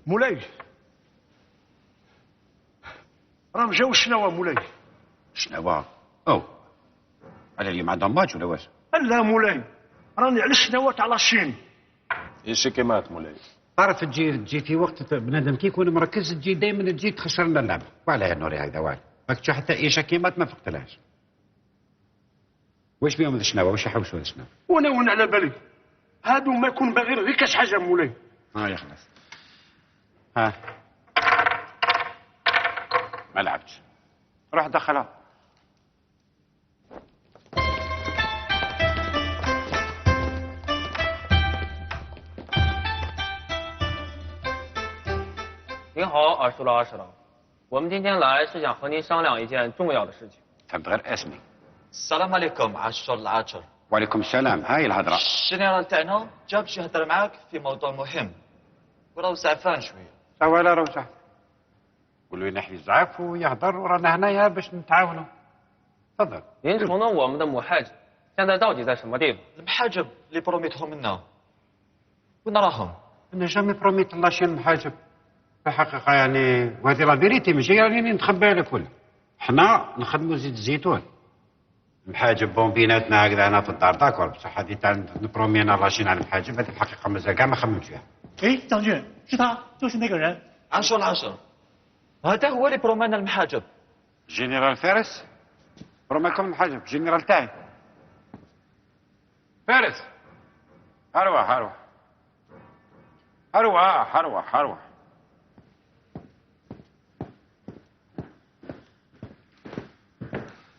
مولاي راهم جاو الشناوة مولاي. شناوة؟ او على اللي ما عندهم ماتش ولا واش؟ لا مولاي راني على الشناوة تاع لاشين. ايش كيمات مولاي؟ تعرف تجي في وقت بنادم كي يكون مركز تجي دائما تجي تخسر لنا اللعبه. وعلى يا نوري هكذا وعلى ماك حتى ايش كيمات ما فقتلهاش. واش بيهم الشناوة واش يحوسوا الشناوة؟ وانا على بالي هادو ما يكون باغي غير كاش حاجه مولاي. يخلص. ها ما لعبتش روح دخلها.您好，耳熟老师长，我们今天来是想和您商量一件重要的事情。 فهمت غير اسمي. السلام عليكم عاشور العاشر. وعليكم السلام. هاي الهضره. الجنرال تاعنا جاب باش يهضر معاك في موضوع مهم وراه زعفان شويه. سوا لا روح قول له ينحي الزعف ويهضر ورانا هنايا باش نتعاونوا. تفضل.您承诺我们的母害者现在到底在什么地方？ المحاجب اللي بروميتهم لنا وين راهم؟ انا جامي بروميت الله شي محاجب في الحقيقه يعني وهذه لا فيريتي ماشي راني نخبيها لك ولا. حنا نخدموا زيت الزيتون محاجب بومبيناتنا هكذا انا في الدار داكور بصح هذه تاع نبرومينا لاشين على المحاجب هذه الحقيقه مازال كاع ما خممت فيها. 哎，将军，是他，就是那个人。 عاشور العاشر هذا هو اللي برومينا المحاجب. جنرال فارس بروميكم المحاجب جنرال تاعي فارس. هروح هروح هروح هروح هروح.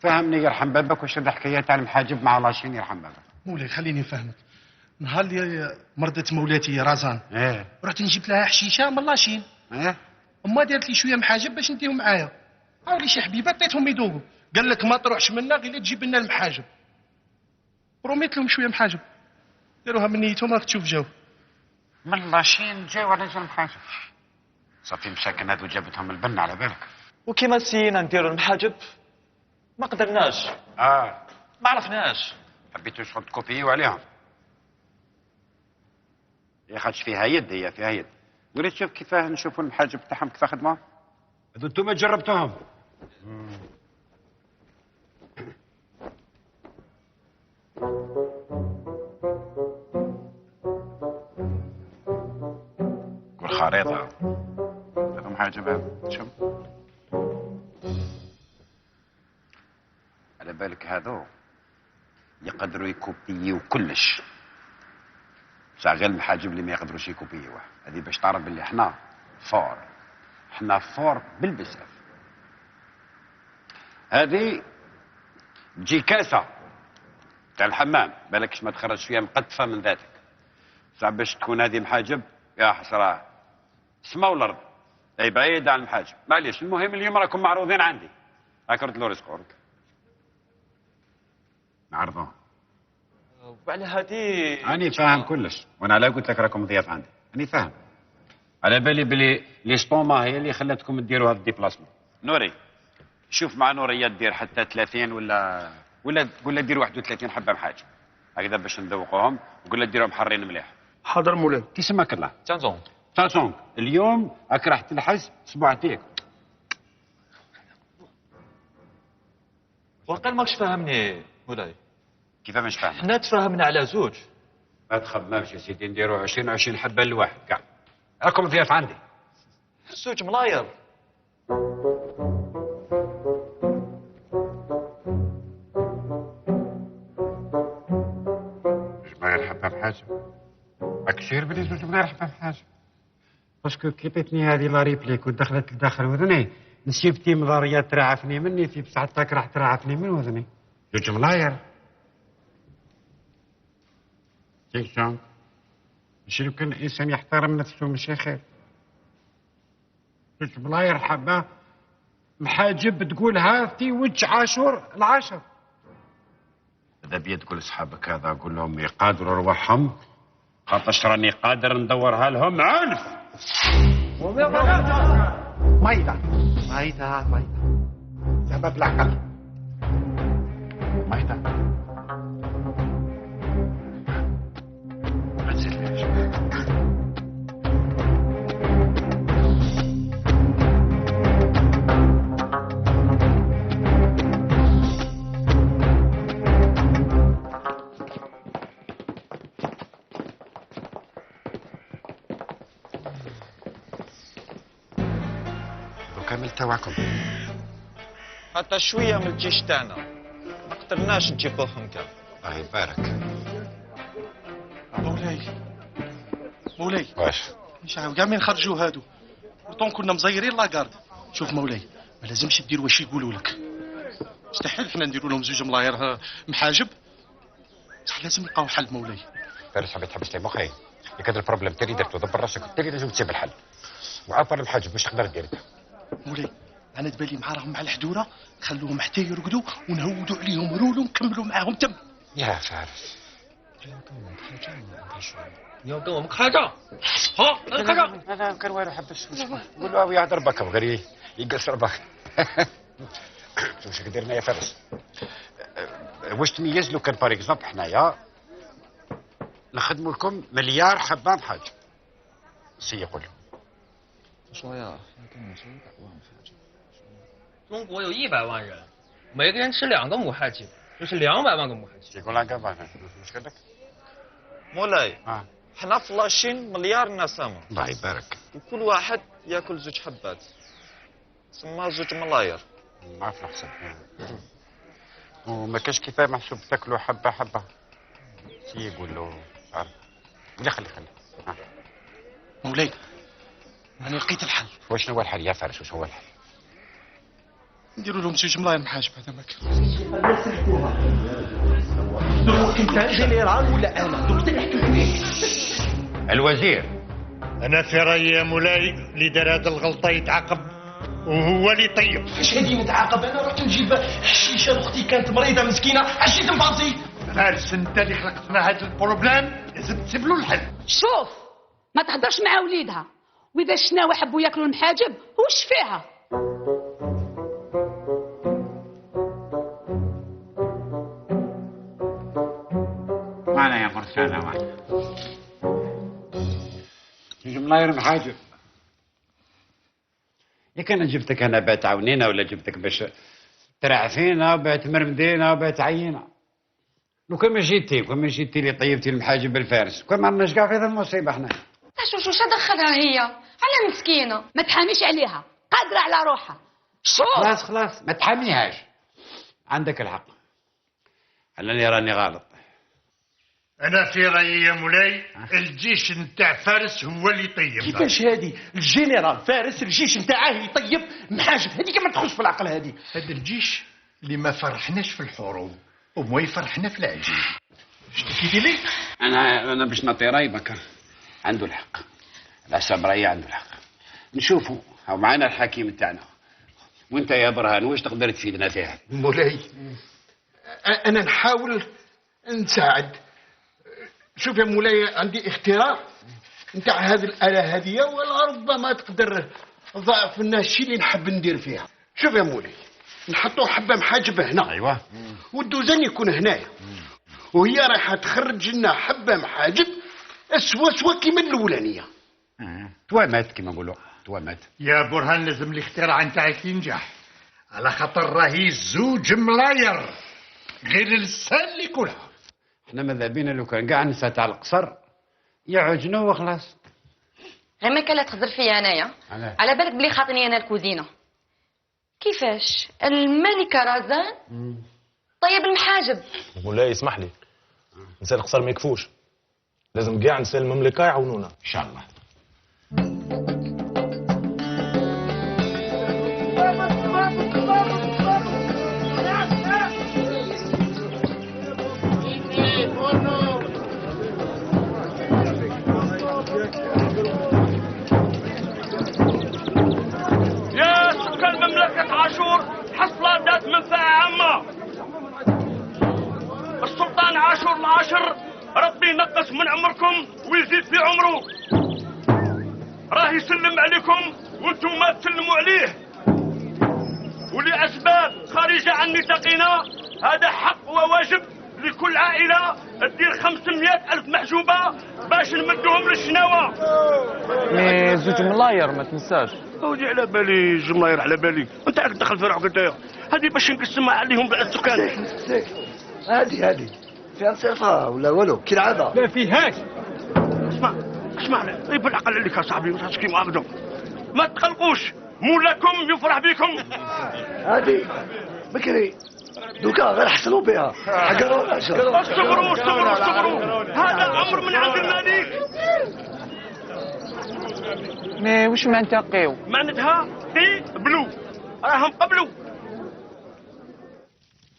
فهمني يرحم بابك واش الحكايه تاع المحاجب مع لاشين يرحم بابك. مولاي خليني نفهمك. نهار اللي مرضت مولاتي رازان رحت نجيب لها حشيشه من لاشين. اما دارت لي شويه محاجب باش نديهم معايا. هاولي شي حبيبه عطيتهم يذوقوا. قال لك ما تروحش منا غير تجيب لنا المحاجب. بروميت لهم شويه محاجب داروها من نيتهم راك تشوف جاو. من لاشين جاو على جال المحاجب. صافي مساكن هذو جابتهم البن على بالك. وكيما سينا نديروا المحاجب ما قدرناش. ما عرفناش. حبيتوا شغل تكوبيو عليهم. يا خاطش فيها يد هي فيها يد. وريت شوف كيفاه نشوفوا المحاجب تاعهم كيف خدمه. هذو انتم جربتوهم. والخريطة هذو محاجب هذا شوف. على بالك هذو يقدروا يكوبيو كلش. بصح غير المحاجب اللي ما يقدروش يكوبيوه. هذه باش تعرف باللي حنا فور. حنا فور بالبزاف. هذه تجي كاسة تاع الحمام بالكش ما تخرج فيها مقطفة من ذاتك. بصح باش تكون هذه محاجب يا حسرة السما والارض. اي بعيد عن المحاجب. معليش المهم اليوم راكم معروضين عندي. هاك رد له رزقك. نعرضوه. وعلى هذه أنا فاهم كلش وأنا لا قلت لك راكم ضياف عندي. أنا فاهم. على بالي بلي ليستوما هي اللي خلتكم تديروا هذا الديبلاسمون. نوري شوف مع نورية تدير حتى 30 ولا تقول لها دير 31 حبة محاجب هكذا باش نذوقوهم وقول لها ديرهم حارين مليح. حاضر مولاي. تسمك الله. تانزون. تانزون اليوم راك راح تلحس اسبوعتيك. وقال ماكش فاهمني مولاي. كيف مش فاهم؟ حنا تفاهمنا على زوج. ما تخممش يا سيدي نديروا 20 حبة لواحد كاع. راكم ضياف عندي. زوج ملاير. جماير حبة محاجب. راك سير بلي زوج جماير حبة محاجب. باسكو كي عطيتني هذه لا ريبليك ودخلت لداخل وذني نسيبتي مضاريات تراعفني مني في بساعتك راح تراعفني من وذني. زوج ملاير. تيشون ماشي لو كان الانسان يحترم نفسه ماشي خير. زوج ملاير حبة محاجب تقولها في وجه عاشور العاشر. اذا بيا تقول اصحابك هذا قول لهم يقادروا رواحهم خاطرش راني قادر ندورها لهم عنف. مايدة مايدة مايدة سبب العقل. مايدة ما تزيدليش. كامل تاعكم. حتى شويه من الجيش تاعنا ما قدرناش نجيبوهم كاع. الله يبارك. مولاي واش؟ مش عاود كاع من خرجوا هادو طون كنا مزيرين لاكارد. شوف مولاي ما لازمش دير واش يقولوا لك. مستحيل حنا نديروا لهم زوج ملاير محاجب. صح لازم نلقاو حل مولاي. فارس حبيت تحبس لي مخي. كان البروبليم تالي درتو دبر راسك تالي لازم تسيب الحل. وعبر المحاجب باش تقدر دير. مولاي انا تبالي مع راهم مع الحدوره نخلوهم حتى يرقدوا ونهودوا عليهم رولو ونكملوا معاهم تم. يا فارس 你要跟我们开战？好，来开战！ انا كان والو حبس قول له يهضر بك غير يقصر بك. شوف شو درنا يا فارس. واش تميز لو كان بار اكزومبل حنايا نخدموا لكم مليار حبه محاج سي يقول 说呀，要跟你说100万发展。中国有100万人，每个人吃2个母害鸡，就是200万个母害鸡。 يقول لك مش كذا. مولاي حنا فلاشين مليار نسمة. الله يبارك. وكل واحد ياكل 2 حبات. سما 2 ملاير. ما في الحساب. وما كاش كيفاه محسوب تاكلوا حبه حبه. سي يقول له عارف. لا خلي. مولاي انا لقيت الحل. واش هو الحل يا فارس؟ واش هو الحل؟ نديروا لهم زوج ملاير محاجب هذا ماك. انت جنرال ولا انا؟ الوزير. انا في رايي يا مولاي اللي دار هذه الغلطه يتعاقب وهو اللي طيب. اش هادي نتعاقب؟ انا رحت نجيب حشيشه لاختي كانت مريضه مسكينه عشيت نباصي. فارس انت اللي خلقت لنا هذا البروبليم لازم تسيب له الحل. شوف ما تهضرش مع وليدها واذا شناو حبوا ياكلوا المحاجب وش فيها. معنا يا مرسانة معنا. يجي ملاير محاجب. يا كان جبتك انا بات عونينا ولا جبتك باش ترعفينا وبات مرمدينا وبات عينا. لو كان ما جيتي لي طيبتي المحاجب بالفارس كان ما عندناش كاع في هذه المصيبه حنا. شو دخلها هي على مسكينه؟ ما تحاميش عليها قادره على روحها. شوف خلاص ما تحاميهاش. عندك الحق. علاني راني غلط. انا في رايي يا مولاي الجيش نتاع فارس هو اللي طيب. كيفاش هادي؟ الجنرال فارس الجيش نتاعه يطيب محاجب؟ هذيك ما تدخلش في العقل هذه. هذا الجيش اللي ما فرحناش في الحروب وما يفرحنا في العجيب. شتكيتي لي؟ انا باش نعطي راي بكر عنده الحق. العساب راي عنده الحق. نشوفوا هاو معنا الحكيم تاعنا. وانت يا برهان واش تقدر تفيدنا فيها؟ مولاي انا نحاول نساعد. شوف يا مولاي عندي اختراع نتاع هذه الآلة هذه وربما تقدر ضعف لنا الشيء اللي نحب ندير فيها. شوف يا مولاي نحطوا حبة محاجب هنا. ايوه. والدوزان يكون هنايا. وهي رايحة تخرج لنا حبة محاجب سوا كيما الأولانية. توامات كيما نقولوا توامات. يا برهان لازم الاختراع نتاعك ينجح على خاطر راهي 2 ملاير غير اللسان اللي كلها. احنا ماذا بينا لو كان كاع نساء تاع القصر يعجنوا وخلاص. غير ما كان تهضر فيا انايا على بالك بلي خاطني انا الكوزينه. كيفاش الملكه رزان طيب المحاجب؟ مولاي اسمح لي نساء القصر ما يكفوش لازم كاع نساء المملكه يعاونونا ان شاء الله. يا سكان مملكة عاشور حصلات منفعة عامة. السلطان عاشور العاشر ربي ينقص من عمركم ويزيد في عمره. راه يسلم عليكم وانتم ما تسلموا عليه. ولأسباب خارجة عن نطاقنا هذا حق وواجب لكل عائلة تدير 500,000 محجوبة باش نمدوهم للشناوة. مي 2 ملاير ما تنساش. ودي على بالي 2 ملاير على بالي. انت راك دخل في روحك انت. هذه باش نقسمها عليهم بعد السكان. هذه فيها صفة ولا والو كي العادة. ما فيهاش. اسمع طيب العقل عليك يا صاحبي ما تحكي مع عبده. ما تقلقوش مولاكم يفرح بكم. هادي بكري دوكا غير حصلوا بها حقا ولا اصبروا اصبروا اصبروا، هذا امر من عند الملك. مي واش ننتقيو؟ معناتها بلو راهم قبلوا.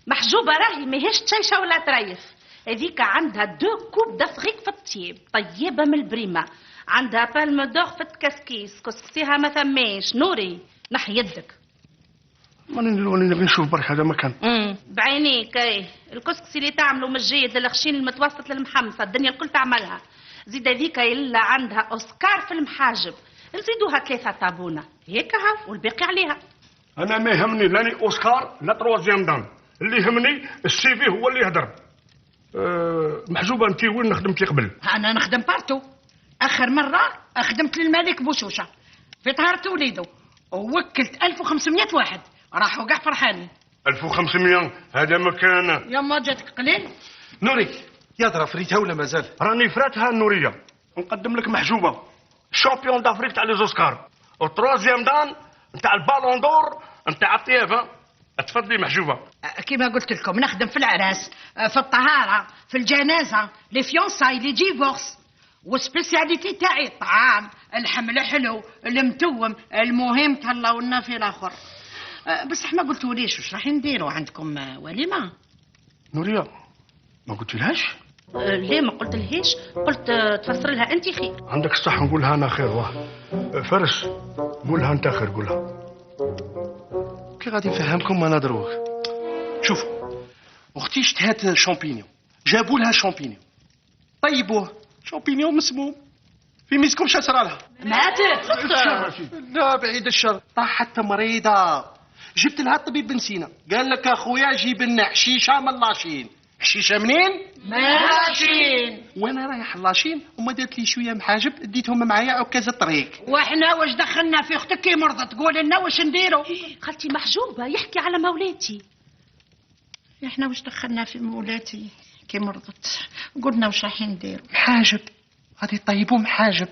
محجوبه راهي ماهيش تشيشه ولا تريف، هذيك عندها 2 كوب دافريك في الطيب، طيبه من البريمه، عندها بالم دور في التكسكيس، كسكسيها ما ثماش. نوري نحي يدك. ماني نبغي نشوف برك هذا مكان. بعينيك ايه، الكسكسي اللي تعمله من الجيد للخشين المتوسط للمحمصه، الدنيا الكل تعملها. زيد هذيك الا عندها اوسكار في المحاجب، نزيدوها 3 طابونه هيك ها، والباقي عليها. انا ما يهمني لاني اوسكار لا تروازيام دان، اللي يهمني السي في هو اللي يهدر. محجوبه انت وين خدمتي قبل؟ انا نخدم بارتو. اخر مره خدمت للملك بوشوشه في طهاره وليده، ووكلت 1500 واحد راحوا كاع فرحانين. 1500 هذا مكان. يما جاتك قليل. نوري يا فريتها ولا مازال؟ راني فراتها النوريه. نقدم لك محجوبه شامبيون دافريك تاع لي زوسكار، وتروازيام دان نتاع البالون دور نتاع الطيافه. تفضلي محجوبه. كما قلت لكم نخدم في العراس، في الطهاره، في الجنازه، لي فيونساي، لي ديفورس، والسبيسياليتي تاعي الطعام، اللحم الحلو، المتوم، المهم تهلاو لنا في الاخر. بصح ما قلتوليش واش راح نديروا عندكم وليمه؟ نوريا ما قلتلهاش؟ ليه ما قلت لهاش؟ قلت تفسر لها انت خير. عندك الصح، نقولها انا خير. واه فارس قولها انت خير، قولها. كي غادي نفهمكم انا دروك. شوفوا اختي اشتهات شامبينيون، جابوا لها شامبينيون، طيبوه، شامبينيون مسموم في ميسكم شسرة لها ماتت. لا بعيد الشر، طاحت مريضة. جبت لها الطبيب بن سينا، قال لك اخويا جيب لنا حشيشه من لاشين. حشيشه منين؟ ماشين. وانا رايح لاشين وما دارت لي شويه محاجب، اديتهم معايا عكاز الطريق. واحنا واش دخلنا في اختك كي مرضت تقول لنا واش نديروا؟ خالتي محجوبه يحكي على مولاتي. احنا واش دخلنا في مولاتي كي مرضت؟ قلنا واش راح نديروا؟ محاجب غادي يطيبوا محاجب.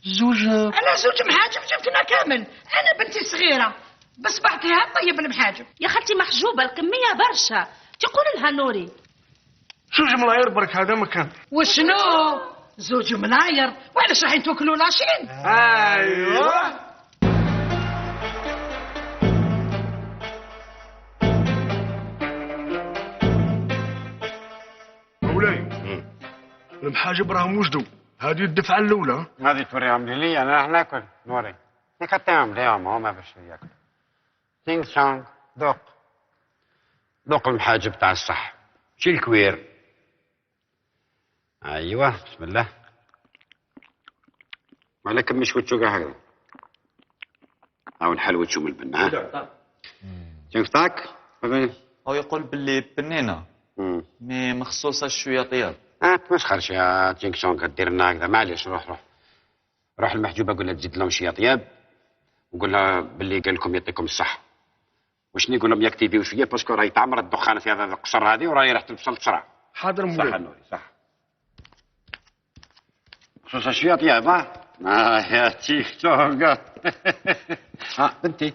زوج انا زوج محاجب جبتنا كامل. انا بنتي صغيره بس بعتها طيب المحاجب. يا خالتي محجوبه الكميه برشا، تقول لها نوري. زوج ملاير برك هذا مكان. وشنو زوج ملاير؟ وعلاش راح توكلوا لاشين؟ ايوه. مولاي المحاجب راهم وجدوا، هذه الدفعه الاولى. هذه توريهم لي انا راح ناكل. نوري نكتهم ليهم هما باش ياكل. تينغ شانغ ذوق المحاجب تاع الصح. شيل الكوير. ايوه بسم الله. ولكن مش وتشوقها هكذا. او الحلوة تشوم البنة. ها شفتك؟ او يقول باللي بنينه مي مخصوصه شويه طياب. تمسخرش يا تينغ شونغ، دير لنا هكذا. معليش روح المحجوبه قول لها تزيد لهم شويه طياب، وقول لها باللي قال لكم يعطيكم الصحه. واش نقول لهم يكتيفيو شويه باسكو راهي تعمر الدخان في هذا القصر هذه وراهي ريحه البصل بسرعه. حاضر مولاي. صح نوري صح. خصوصا شويه طياب. يا تينغ شونغ. بنتي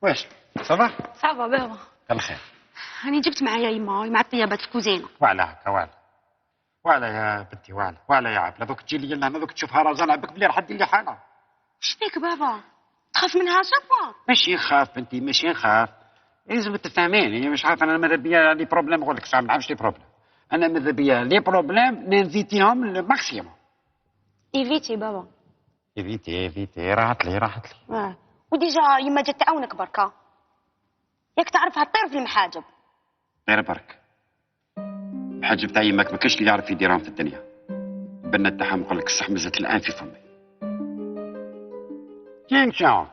واش صافا؟ صافا بابا. يلا خير. راني جبت معايا يما مع الطيابات الكوزينه. وعلى هكا وعلى يا بنتي وعلى يا عبله. دوك تجي لي لهنا دوك تشوفها رازانه بك بلي راح دير لي حاله. شبيك بابا؟ تخاف منها شابا؟ ماشي نخاف بنتي ماشي نخاف. لازم تفهميني. مش عارف انا ماذا بيا لي بروبليم. نقول لك صعب ما نعرفش لي بروبليم. انا ماذا بيا لي بروبليم ننفيتيهم للماكسيموم. ايفيتي بابا. ايفيتي راحت لي. وديجا يما جات تعاونك بركا. ياك تعرفها تطير في المحاجب. غير برك. الحاجب تاع يماك ما كاش اللي يعرف يديرهم في الدنيا. البنات تاعهم نقول لك الصح مازالت الان في فمي. تينغ شاون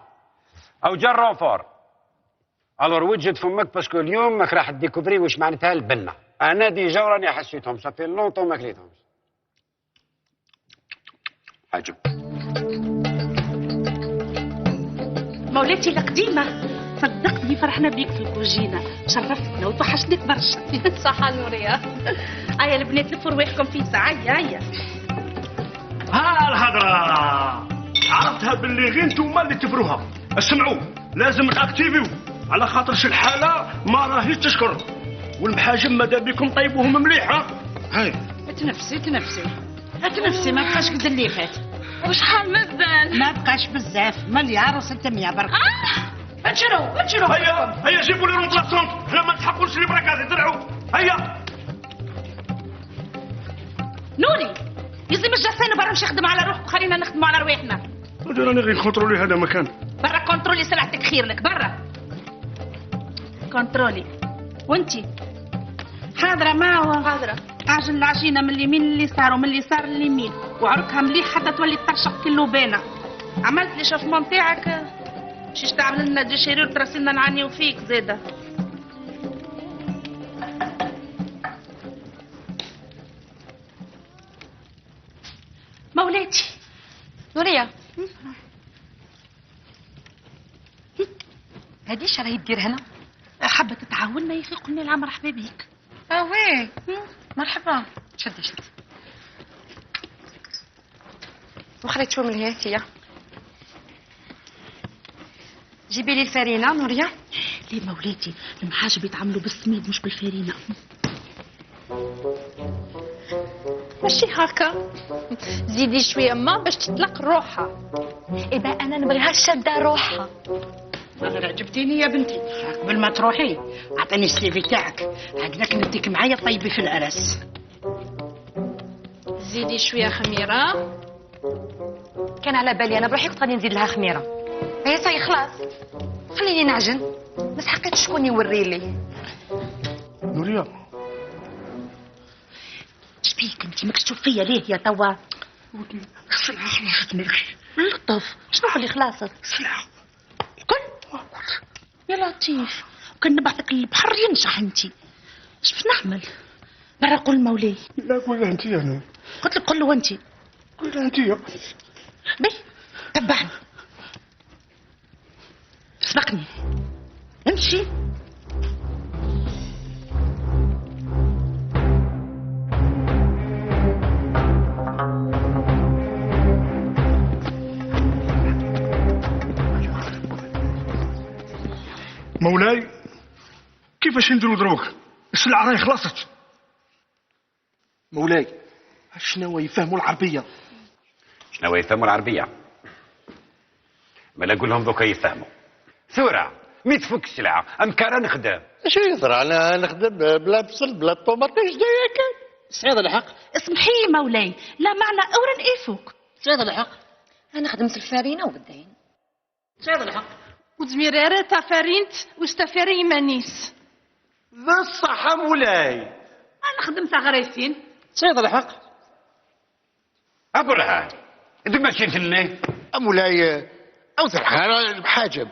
او جرون فور. الور وجد فمك باسكو اليوم ماك راح تديكوفري واش معناتها البنه. انا ديجا راني حسيتهم صافي لونطون ما كليتهمش. حاجب مولاتي القديمه، صدقني فرحنا بيك في الكوجينه، شرفتنا وتوحشتك برشا. صحة نوريا. هيا البنات لفوا رواحكم في ساعه. هيا ها الهضره عرفتها باللي غير نتوما اللي تفروها. اسمعوا لازم تاكتيفيو على خاطرش الحاله ما راهيش تشكر، والمحاجم ماذا بكم طيبوهم مليح. ها هاي تنفسي ما بقاش قد اللي فات. وشحال مازال؟ ما بقاش بزاف، مليار و600 برك. انشروا هيا جيبوا لي رومبلاسونت، حنا ما نتحقوش لي براكات درعوا. هيا نوري يزي مش جاسين برا مش يخدم على روحك وخلينا نخدموا على رواحنا. راني غير نكونترولي هذا مكان. برا كونترولي سلعتك خير لك برا كونترولي. وانتي حاضرة معه حاضرة. عجن العجينة من اليمين لليسار ومن اليسار لليمين وعركها مليح حتى تولي ترشق كاللوبانة. عملت لي شوفمون تاعك مشيش تعمل لنا ديشيرور ترسلنا نعنيو فيك زاده. مولاتي نورية هادي راهي دير هنا؟ حابة تتعاوننا يا اخي قلنا لها مرحبا بيك. وي مرحبا. شدي وخليت شو من الهاتية. جيبي لي الفرينة نورية. ليه مولاتي المحاجب يتعاملوا بالسميد مش بالفرينة. ماشي هكا، زيدي شويه ما باش تطلق روحها. إذا انا نبغيها شاده روحها. غير عجبتيني يا بنتي. قبل ما تروحي اعطيني السيفي تاعك هكذاك نديك معايا طيبي في العرس. زيدي شويه خميره. كان على بالي انا بروحي كنت غادي نزيد لها خميره. هي صاي خلاص خليني نعجن، بس حقيت شكون يوري لي. نورية شبيك انت ماكش تشوف فيا ليه يا توا؟ السلعة خلصت ملكي. لطف شنو اللي خلاصت؟ السلعة الكل يا لطيف وكان نبعثك للبحر ينشح انت. اش باش نعمل؟ برا قول مولاي. لا قولها انت انا. قلت لك قول له انت. قولها انت. بي تبعني سبقني امشي. مولاي كيفاش نديرو دروك؟ السلعة راهي خلصت. مولاي شنو يفهموا العربية؟ شنو يفهموا العربية؟ مالا قول لهم دوكا يفهموا. ثورة مي تفك السلعة أمكارا نخدم. شو يصرى انا نخدم بلا بصل بلا طوماطيش دايك. سعيد الحق. اسمحي مولاي لا معنى اورا ايفوك. سعيد الحق. انا خدمت الفرينه وبالدين. سعيد الحق. وزميرارة تاع فرينت واستفاري مانيس. ذا الصحة مولاي. انا خدمت غريسين. سعيد الحق. أبرهان أنت ماشي لنا. مولاي او سلحة المحاجب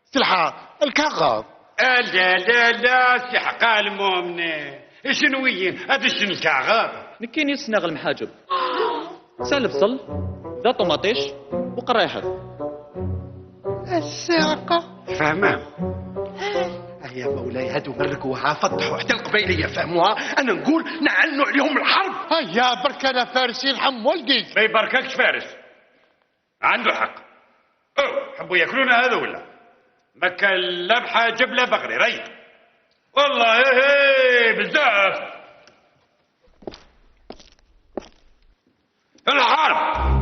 سلحة الكاغا. لا لا لا سي حقا المؤمنين شنويين هذا شنو الكاغا؟ نكين يسنغ المحاجب سال بصل ذا طوماطيش وقرايحات. الساقة فهمان. يا مولاي هادو مرقوها فتحوا حتى القبيلية فهموها. انا نقول نعلنوا عليهم الحرب. هيا برك انا فارسي الحم ولدي. ما يبارككش فارس عنده حق. حبوا ياكلونا هذا ولا ما كان لا بحاجب لا بغري ريح والله بزاف. الحرب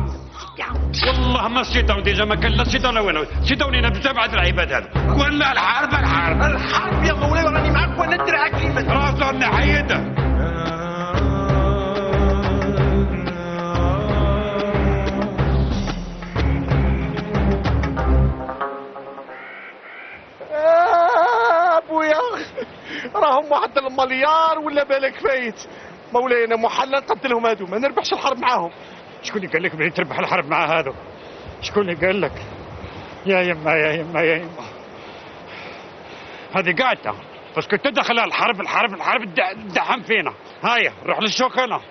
والله ما سيتون ديجا ما كان لا سيتون وين سيتونينا بزاف عاد العباد هذا ولا الحرب يا مولاي راني معاك وانا ندير عكيمة راسنا حيدة. ابويا راهم واحد المليار ولا بالك فايت. مولاي انا محل نقتلهم هادو ما نربحش الحرب معاهم. شكون اللي قال لك بلي تربح الحرب مع هذا؟ شكون اللي قال لك؟ يا يما يا يما يا يما هذه قاعدة باسكو تدخل الحرب تدعم فينا. هايا روح للشوك انا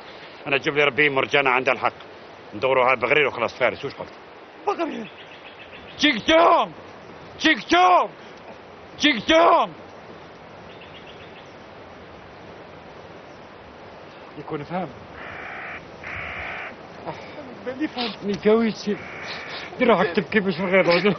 اجيب لي ربي مرجانة عندها الحق ندوروها بغرير وخلاص. فارس وش قلت؟ بغرير تشيكتوم تشيكتوم تشيكتوم يكون فاهم. بالي فهمتني كويس روحك تبكي باش نغير.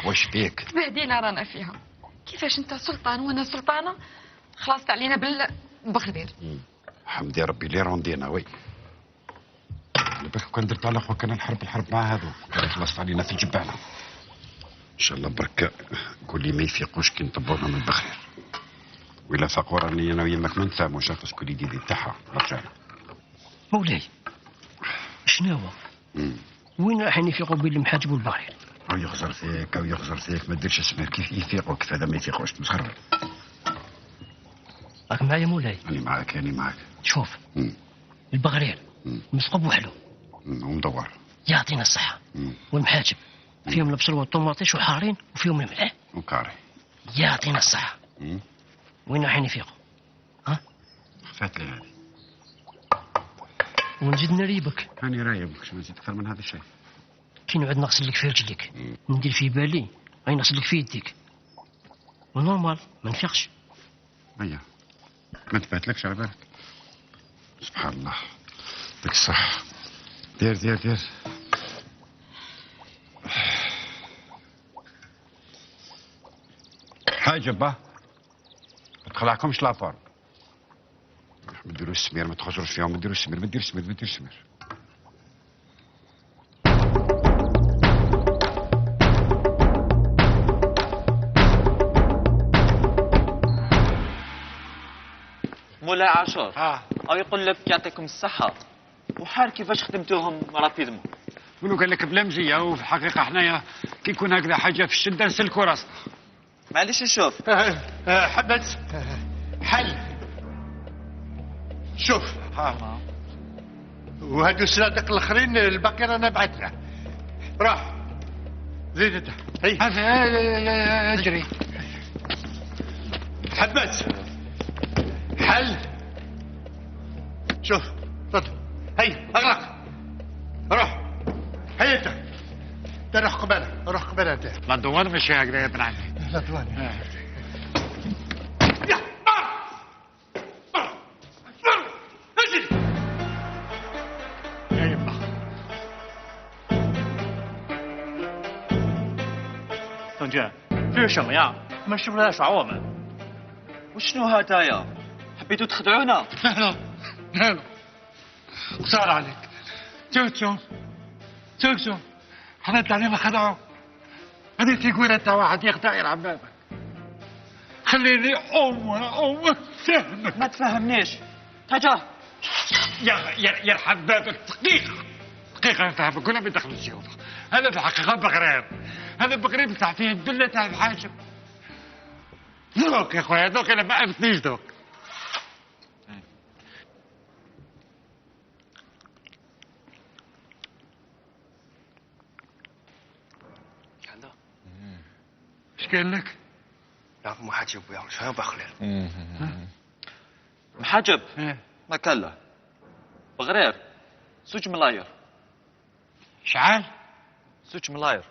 واش بيك؟ تبهدينا رانا فيها. كيفاش انت سلطان وانا سلطانه؟ خلصت علينا بالبغدير. حمدي ربي اللي روندينا وي. على بالك كان درت على خوك انا الحرب مع هذو كان خلصت علينا في جبانه. ان شاء الله بركه قول لي ما يفيقوش كي نطبونا من البخير. وإلا فقوا راني انا وياك ما نتفاهموش خاص كل يدي تاعها رجعنا. مولاي شنو هو؟ وين راح يفيقوا بين المحاجب والبخير؟ او يخزر فيك ما ديرش اسمك كيف يفيقوا كيف هذا ما يفيقوش تمسخر. راك معايا مولاي؟ أنا معاك. شوف البغرير مسقب وحلو ومدور يعطينا الصحة، والمحاجب فيهم البصل والطماطيش وحارين وفيهم الملح وكاري يعطينا الصحة. وين رايحين يفيقوا؟ ها؟ خفات لي هذه. ونزيد نريبك. راني رايبك شنو نزيد أكثر من هذا الشيء. كي نعود نغسل لك في رجليك ندير في بالي غادي نغسل لك في يديك ونورمال ما نفيقش. ايوه ما تبعتلكش على بالك. سبحان الله ديك الصح. دير حاجة با ما تخلعكمش لافور. ما ديروش السمير ما تخرجوش فيهم. ما ديروش السمير. مولاي عاشور او يقول لك يعطيكم الصحه وحار كيفاش خدمتوهم رابيدمون. منو قال لك بلا مزيه؟ وفي الحقيقه حنايا كي يكون هكذا حاجه في الشده نسلكوا راسنا. معليش نشوف. حبت حل. شوف وهادو السلادق الاخرين الباقي رانا بعثنا. راح زيد انت. هي اجري. حبت حل. شوف تفضل. هي اغلق. روح. هي انت روح قبالة انت. لا الدوان ماشي هكذا يا ابن عمي. لا دوان. يا يما.邓俊，这是什么呀？他们是不是在耍我们？وشنو هدايا؟ حبيتوا تخدعونا؟ لا صار عليك. شوف حنا التعليم خدعوا. هذه تقول انت واحد يخدع يلعب بابك. خليني ام فهمك. ما تفهمنيش. تجاه يرحم بابك. دقيقة نفهمك ولا بدخل الجيوب. هذا في الحقيقة بغرير. هذا بغرير بتاع فيه الدلة تاع الحاجب. ذوق يا خويا ذوق. انا ما عرفتنيش ذوق. ايش قال لك؟ 让محاجب不要了，全要搬回来了。محجب ما كان له بغرير. 6 ملاير. شعال؟ 6 ملاير.